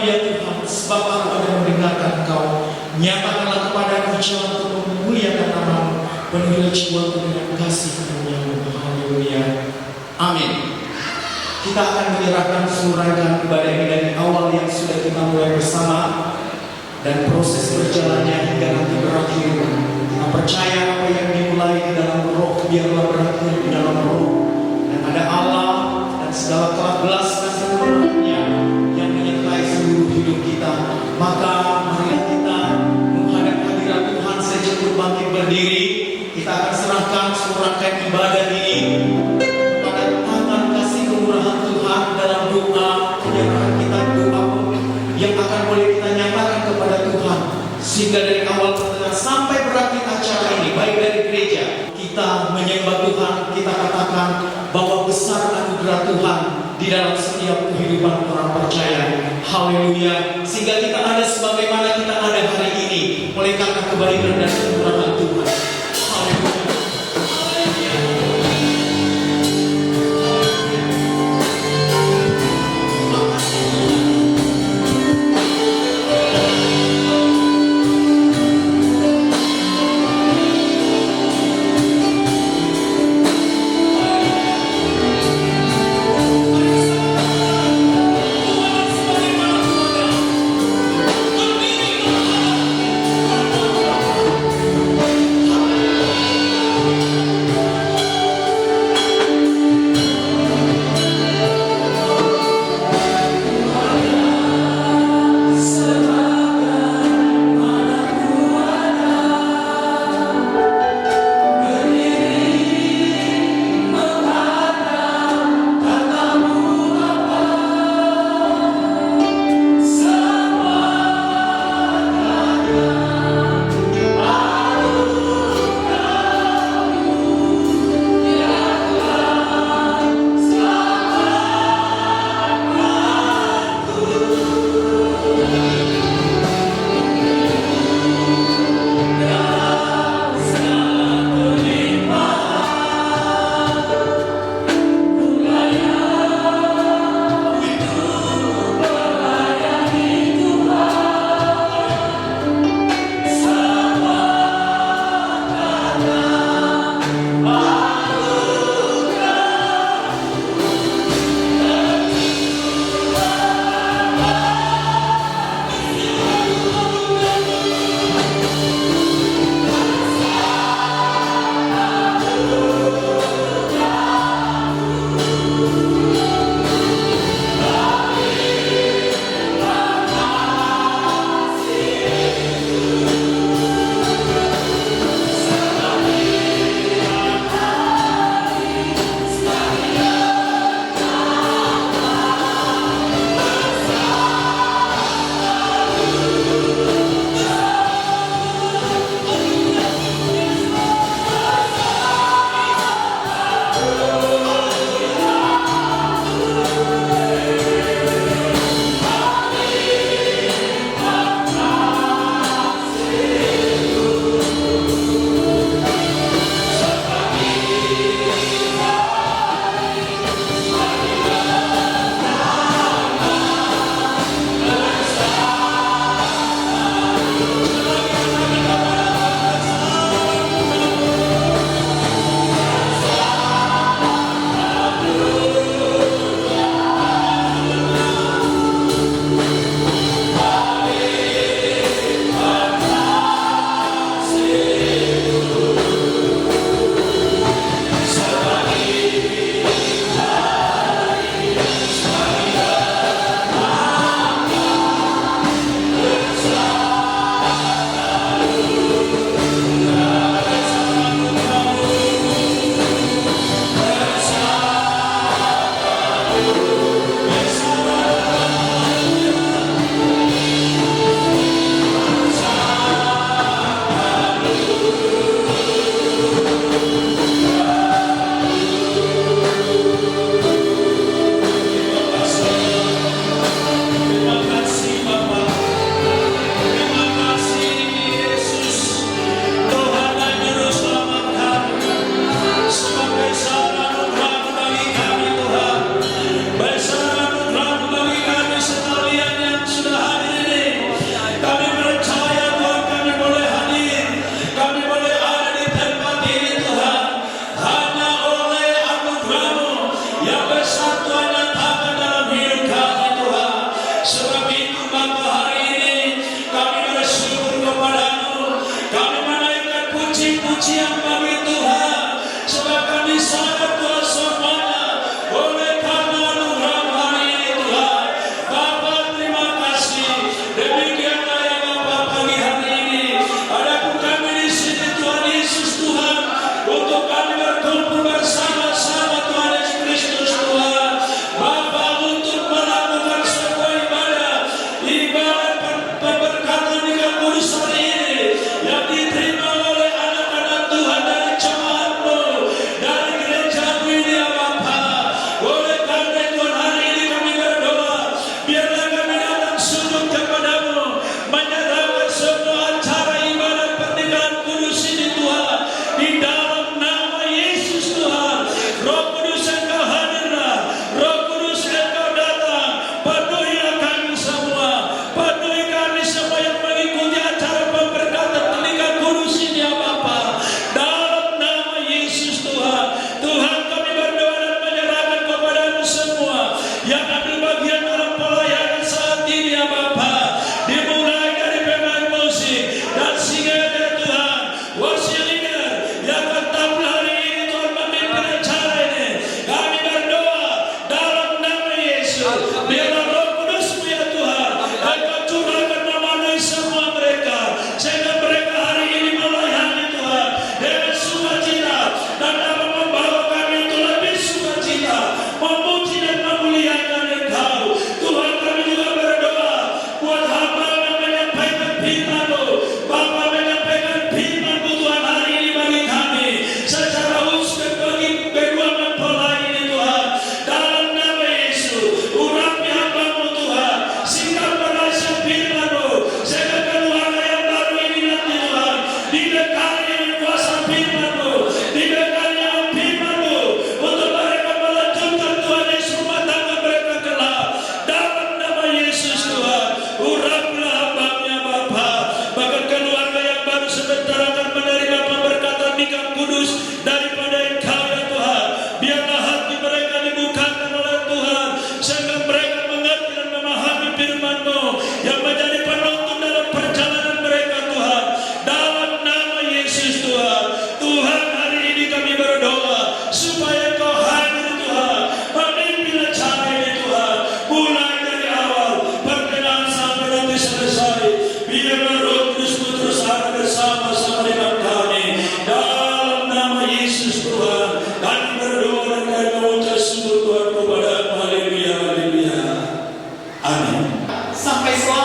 dia Tuhan, sebab aku ada mendengarkan Engkau. Nyatakanlah kepada aku jalan untuk memuliakan nama-Mu, penuhilah jiwaku dengan kasih karunia-Mu. Haleluya. Amin. Kita akan menyerahkan seluruh ibadah ini dari awal yang sudah kita mulai bersama, dan proses berjalannya hingga nanti berakhir. Kita percaya apa yang dimulai di dalam roh biarlah berakhir di dalam roh, dan ada Allah dan segala kelak belas kasih-Nya yang menyertai seluruh hidup kita. Maka marilah kita menghadap hadirat Tuhan sejenak bangkit berdiri. Kita akan serahkan seluruh rangkaian ibadah ini kepada tangan kasih kemurahan Tuhan dalam doa penyerahan kita, doa yang akan boleh kita nyatakan kepada Tuhan, sehingga dari awal pertengahan sampai berakhir acara ini, baik dari gereja kita menyembah Tuhan, kita katakan bahwa besar anugerah Tuhan di dalam setiap kehidupan orang percaya. Haleluya. Sehingga kita ada sebagaimana kita ada hari ini oleh karena kebaikan dan kemurahan Tuhan. Haleluya. firman-Mu yang menjadi penuntun dalam perjalanan mereka Tuhan. Dalam nama Yesus Tuhan. Tuhan, hari ini kami berdoa supaya Engkau hadir Tuhan, memimpin acara ini Tuhan, mulai dari awal perkenalan sampai nanti selesai. Biarlah Roh Kudus-Mu terus ada bersama-sama dengan kami. Dalam nama Yesus Tuhan, kami berdoa dan kami mengucap syukur Tuhan kepada-Mu. Haleluya, haleluya. Amin. Sampai selamat